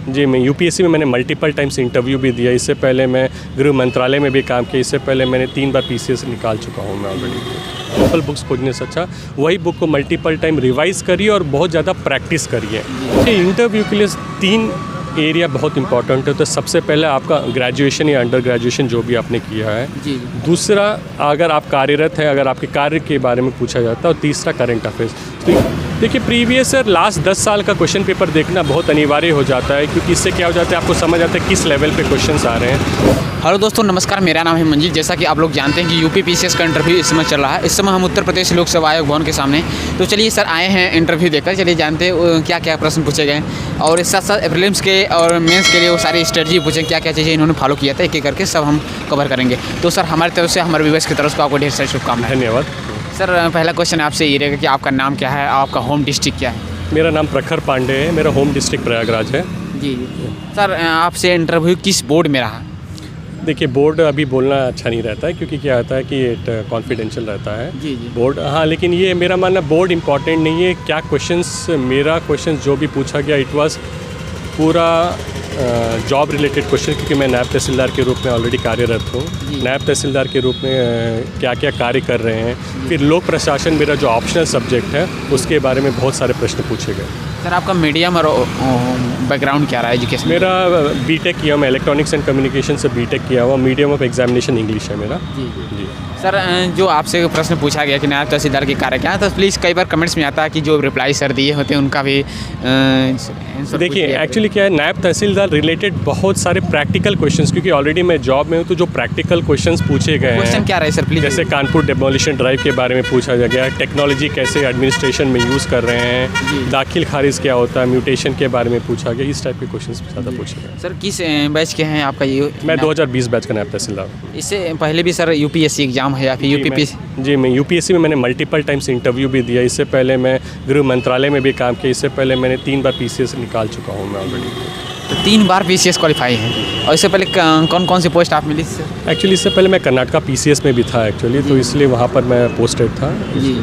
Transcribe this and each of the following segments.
जी, मैं यूपीएससी में मैंने मल्टीपल टाइम्स इंटरव्यू भी दिया। इससे पहले मैं गृह मंत्रालय में भी काम किया। इससे पहले मैंने 3 बार पीसीएस निकाल चुका हूँ मैं ऑलरेडी। मल्टीपल बुक्स खोजने से अच्छा वही बुक को मल्टीपल टाइम रिवाइज़ करिए और बहुत ज़्यादा प्रैक्टिस करिए। इंटरव्यू के लिए 3 एरिया बहुत इंपॉर्टेंट है। तो सबसे पहले आपका ग्रेजुएशन या अंडर ग्रेजुएशन जो भी आपने किया है। दूसरा, अगर आप कार्यरत हैं, अगर आपके कार्य के बारे में पूछा जाता है। और तीसरा, करंट अफेयर्स। तो देखिए, प्रीवियस ईयर लास्ट 10 साल का क्वेश्चन पेपर देखना बहुत अनिवार्य हो जाता है, क्योंकि इससे क्या हो जाता है, आपको समझ आता है किस लेवल पे क्वेश्चंस आ रहे हैं। हेलो दोस्तों, नमस्कार। मेरा नाम है मंजीत। जैसा कि आप लोग जानते हैं कि यूपी पीसीएस का इंटरव्यू इस समय चल रहा है। इस समय हम उत्तर प्रदेश लोक सेवा आयोग भवन के सामने। तो चलिए सर आए हैं इंटरव्यू देकर। चलिए जानते हैं क्या क्या प्रश्न पूछे गए, और इस साथ साथ प्रीलिम्स के और मेंस के लिए वो सारी स्ट्रेटजी पूछे, क्या क्या चीज़ें इन्होंने फॉलो किया था, एक एक करके सब हम कवर करेंगे। तो सर हमारी तरफ से, हमारे व्यूअर्स की तरफ से आपको ढेर सारी शुभकामनाएं। धन्यवाद। सर पहला क्वेश्चन आपसे ये रहेगा कि आपका नाम क्या है, आपका होम डिस्ट्रिक्ट क्या है? मेरा नाम प्रखर पांडे है। मेरा होम डिस्ट्रिक्ट प्रयागराज है। जी सर, आपसे इंटरव्यू किस बोर्ड में रहा? देखिए, बोर्ड अभी बोलना अच्छा नहीं रहता है, क्योंकि क्या होता है कि कॉन्फिडेंशियल रहता है। जी बोर्ड, हाँ, लेकिन ये मेरा मानना बोर्ड इम्पॉर्टेंट नहीं है। क्या क्वेश्चंस, मेरा क्वेश्चन जो भी पूछा गया इट वाज पूरा जॉब रिलेटेड क्वेश्चन, क्योंकि मैं नायब तहसीलदार के रूप में ऑलरेडी कार्यरत हूँ। नायब तहसीलदार के रूप में क्या क्या कार्य कर रहे हैं। फिर लोक प्रशासन मेरा जो ऑप्शनल सब्जेक्ट है, उसके बारे में बहुत सारे प्रश्न पूछे गए। सर आपका मीडियम और बैकग्राउंड क्या रहा है एजुकेशन? मेरा बीटेक किया, मैं इलेक्ट्रॉनिक्स एंड कम्युनिकेशन से बीटेक किया हुआ। मीडियम ऑफ एग्जामिनेशन इंग्लिश है मेरा। जी सर, जो आपसे प्रश्न पूछा गया कि नायब तहसीलदार के कार्य क्या है, तो प्लीज़ कई बार कमेंट्स में आता है कि जो रिप्लाई सर दिए होते हैं उनका भी देखिए, एक्चुअली क्या है, नायब तहसीलदार रिलेटेड बहुत सारे प्रैक्टिकल क्वेश्चंस, क्योंकि ऑलरेडी मैं जॉब में हूँ, तो जो प्रैक्टिकल क्वेश्चंस पूछे गए हैं। क्वेश्चन क्या रहे सर प्लीज़? जैसे कानपुर डेमोलिशन ड्राइव के बारे में पूछा गया, टेक्नोलॉजी कैसे एडमिनिस्ट्रेशन में यूज़ कर रहे हैं, दाखिल खारिज क्या होता है, म्यूटेशन के बारे में पूछा गया। इस टाइप के क्वेश्चंस ज़्यादा पूछे गए। सर किस बैच के हैं आपका ये? मैं 2020 बैच का नायब तहसीलदार। इससे पहले भी सर यूपीएससी एग्जाम है या फिर यूपीपीएससी? जी, मैं यूपीएससी में मैंने मल्टीपल टाइम्स इंटरव्यू भी दिया। इससे पहले मैं गृह मंत्रालय में भी काम किया। इससे पहले मैंने 3 बार पीसीएस निकाल चुका हूँ मैं ऑलरेडी। तो 3 बार पीसीएस क्वालिफाई हैं। और इससे पहले कौन कौन सी पोस्ट आप मिली? एक्चुअली इससे पहले मैं कर्नाटका पीसीएस में भी था एक्चुअली, तो इसलिए वहाँ पर मैं पोस्टेड था। जी।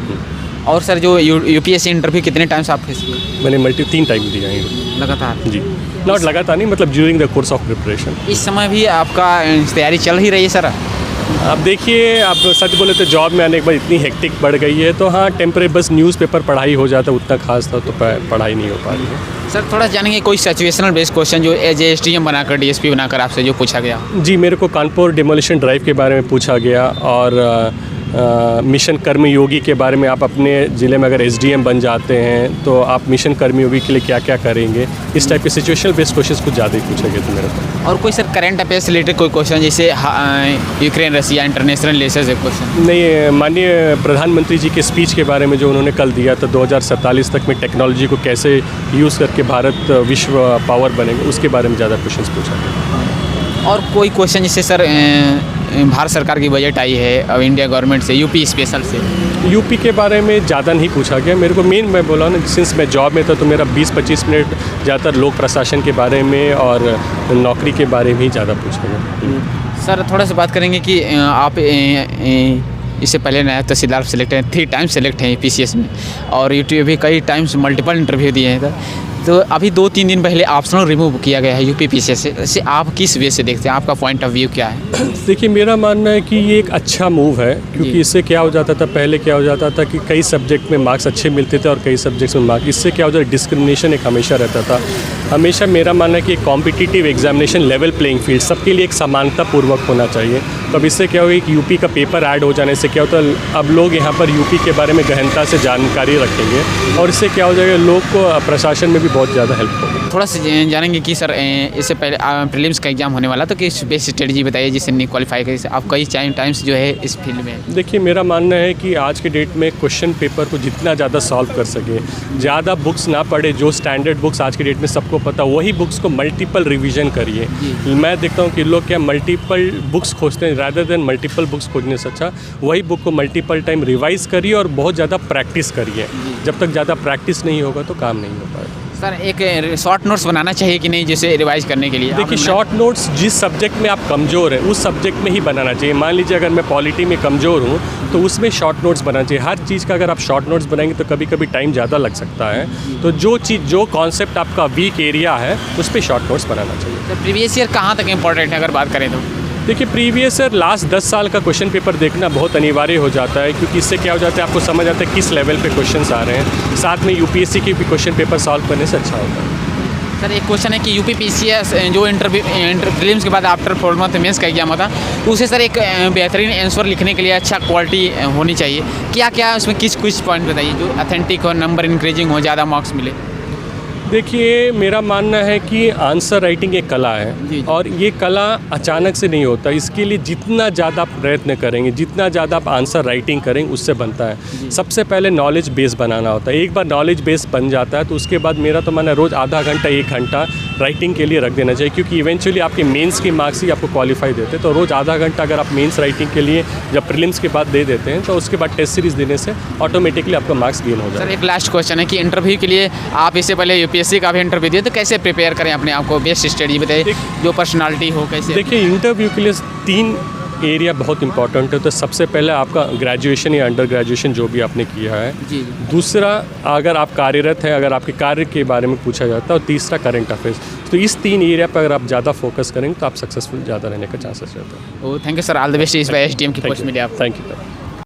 और सर जो यूपीएससी इंटरव्यू कितने टाइम्स आप फेस किए? मैंने 3 टाइम दिया है लगातार? जी, नॉट लगातार नहीं, मतलब during the course of preparation. इस समय भी आपका तैयारी चल ही रही है सर? अब देखिए, आप सच बोले तो जॉब में आने के बाद इतनी हेक्टिक बढ़ गई है, तो हाँ टेम्परेरी बस न्यूज़पेपर पढ़ाई हो जाता है, उतना खास था तो पढ़ाई नहीं हो पा रही है। सर थोड़ा जानेंगे कोई सिचुएशनल बेस्ड क्वेश्चन जो एज एसडीएम बनाकर डीएसपी बनाकर आपसे जो पूछा गया? जी, मेरे को कानपुर डेमोलिशन ड्राइव के बारे में पूछा गया, और मिशन कर्मयोगी के बारे में, आप अपने ज़िले में अगर एसडीएम बन जाते हैं तो आप मिशन कर्मयोगी के लिए क्या क्या करेंगे। इस टाइप के सिचुएशनल बेस्ड क्वेश्चन कुछ ज़्यादा ही पूछे गए थे मेरे को। और कोई सर करंट अफेयर्स रिलेटेड कोई क्वेश्चन, जैसे यूक्रेन रसिया इंटरनेशनल रिलेशंस क्वेश्चन? नहीं, माननीय प्रधानमंत्री जी के स्पीच के बारे में जो उन्होंने कल दिया था, 2047 तक में टेक्नोलॉजी को कैसे यूज़ करके भारत विश्व पावर बनेगा, उसके बारे में ज़्यादा क्वेश्चन पूछा गया। और कोई क्वेश्चन जैसे सर भारत सरकार की बजट आई है अब इंडिया गवर्नमेंट से, यूपी स्पेशल से? यूपी के बारे में ज़्यादा नहीं पूछा गया मेरे को। मेन मैं बोला ना, सिंस मैं जॉब में था तो मेरा 20-25 मिनट ज़्यादातर लोक प्रशासन के बारे में और नौकरी के बारे में ही ज़्यादा पूछा गया। सर थोड़ा सा बात करेंगे कि आप इससे पहले नायब तहसीलदार सेलेक्ट हैं, 3 टाइम सेलेक्ट हैं पीसीएस में, और यूट्यूब भी कई टाइम्स मल्टीपल इंटरव्यू दिए हैं। तो अभी 2-3 दिन पहले ऑप्शनल रिमूव किया गया है यूपी पीसीएस से। इससे आप किस वे से देखते हैं, आपका पॉइंट ऑफ व्यू क्या है? देखिए, मेरा मानना है कि ये एक अच्छा मूव है, क्योंकि इससे क्या हो जाता था, पहले क्या हो जाता था कि कई सब्जेक्ट में मार्क्स अच्छे मिलते थे और कई सब्जेक्ट्स में मार्क्स, इससे क्या हो जाता है, डिस्क्रिमिनेशन एक हमेशा रहता था। हमेशा मेरा मानना है कि competitive examination level playing field सबके लिए एक समानता पूर्वक होना चाहिए। तो अब इससे क्या होगा कि यूपी का पेपर ऐड हो जाने से क्या होता है, अब लोग यहाँ पर यूपी के बारे में गहनता से जानकारी रखेंगे, और इससे क्या हो जाएगा, लोग को प्रशासन में भी बहुत ज़्यादा हेल्प होगी। थोड़ा सा जानेंगे कि सर इससे पहले प्रीलिम्स का एग्जाम होने वाला, तो किस बेस्ट स्ट्रेटजी बताइए जिससे नहीं क्वालिफाई करें आप कई टाइम्स जो है इस फील्ड में? देखिए, मेरा मानना है कि आज के डेट में क्वेश्चन पेपर को जितना ज़्यादा सॉल्व कर सके, ज़्यादा बुक्स ना पढ़े, जो स्टैंडर्ड बुक्स आज के डेट में सबको पता, वही बुक्स को मल्टीपल रिवीजन करिए। मैं देखता हूँ कि लोग क्या मल्टीपल बुक्स खोजते हैं, रादर देन मल्टीपल बुक्स खोजने से अच्छा वही बुक को मल्टीपल टाइम रिवाइज़ करिए और बहुत ज़्यादा प्रैक्टिस करिए। जब तक ज़्यादा प्रैक्टिस नहीं होगा तो काम नहीं हो पाएगा। सर एक शॉर्ट नोट्स बनाना चाहिए कि नहीं, जैसे रिवाइज करने के लिए? देखिए, शॉर्ट नोट्स जिस सब्जेक्ट में आप कमज़ोर हैं उस सब्जेक्ट में ही बनाना चाहिए। मान लीजिए अगर मैं पॉलिटी में कमज़ोर हूँ तो उसमें शॉर्ट नोट्स बनाना चाहिए। हर चीज़ का अगर आप शॉर्ट नोट्स बनाएंगे तो कभी कभी टाइम ज़्यादा लग सकता है, तो जो कॉन्सेप्ट आपका वीक एरिया है उस पर शॉर्ट नोट्स बनाना चाहिए। तो प्रीवियस ईयर कहाँ तक इंपॉर्टेंट है अगर बात करें तो? देखिए, प्रीवियस ईयर लास्ट 10 साल का क्वेश्चन पेपर देखना बहुत अनिवार्य हो जाता है, क्योंकि इससे क्या हो जाता है, आपको समझ आता है किस लेवल पे क्वेश्चंस आ रहे हैं। साथ में यूपीएससी के भी क्वेश्चन पेपर सॉल्व करने से अच्छा होता है। सर एक क्वेश्चन है कि यूपीपीसीएस जो प्रीलिम्स के बाद आफ्टर 4 मंथ मेंस का एग्जाम होता है, उसे सर एक बेहतरीन आंसर लिखने के लिए अच्छा क्वालिटी होनी चाहिए। क्या क्या उसमें कुछ पॉइंट बताइए जो अथेंटिक हो, नंबर इंक्रीजिंग हो, ज़्यादा मार्क्स मिले? देखिए, मेरा मानना है कि आंसर राइटिंग एक कला है जी। और ये कला अचानक से नहीं होता। इसके लिए जितना ज़्यादा आप प्रयत्न करेंगे, जितना ज़्यादा आप आंसर राइटिंग करेंगे, उससे बनता है। सबसे पहले नॉलेज बेस बनाना होता है। एक बार नॉलेज बेस बन जाता है तो उसके बाद मेरा तो मानना है रोज़ आधा घंटा 1 घंटा राइटिंग के लिए रख देना चाहिए, क्योंकि इवेंचुअली आपके मेंस की मार्क्स ही आपको क्वालिफाई देते हैं। तो रोज़ आधा घंटा अगर आप मेंस राइटिंग के लिए जब प्रीलिम्स के बाद दे देते हैं तो उसके बाद टेस्ट सीरीज़ देने से ऑटोमेटिकली आपका मार्क्स गेन हो जाता है। सर एक लास्ट क्वेश्चन है कि इंटरव्यू के लिए आप इससे पहले यूपीएससी का भी इंटरव्यू दिए, तो कैसे प्रिपेयर करें अपने आप को? बेस्ट स्टडी बताइए, जो पर्सनालिटी हो कैसे? देखिए, इंटरव्यू के लिए 3 एरिया बहुत इंपॉर्टेंट है। तो सबसे पहले आपका ग्रेजुएशन या अंडर ग्रेजुएशन जो भी आपने किया है। जी। दूसरा, अगर आप कार्यरत हैं, अगर आपके कार्य के बारे में पूछा जाता है। और तीसरा, करंट अफेयर्स। तो इस 3 एरिया पर अगर आप ज़्यादा फोकस करेंगे तो आप सक्सेसफुल ज़्यादा रहने का चांसेस रहता है। Thank you sir, all the best इस बार एसडीएम की पोस्ट मिली आप। Thank you.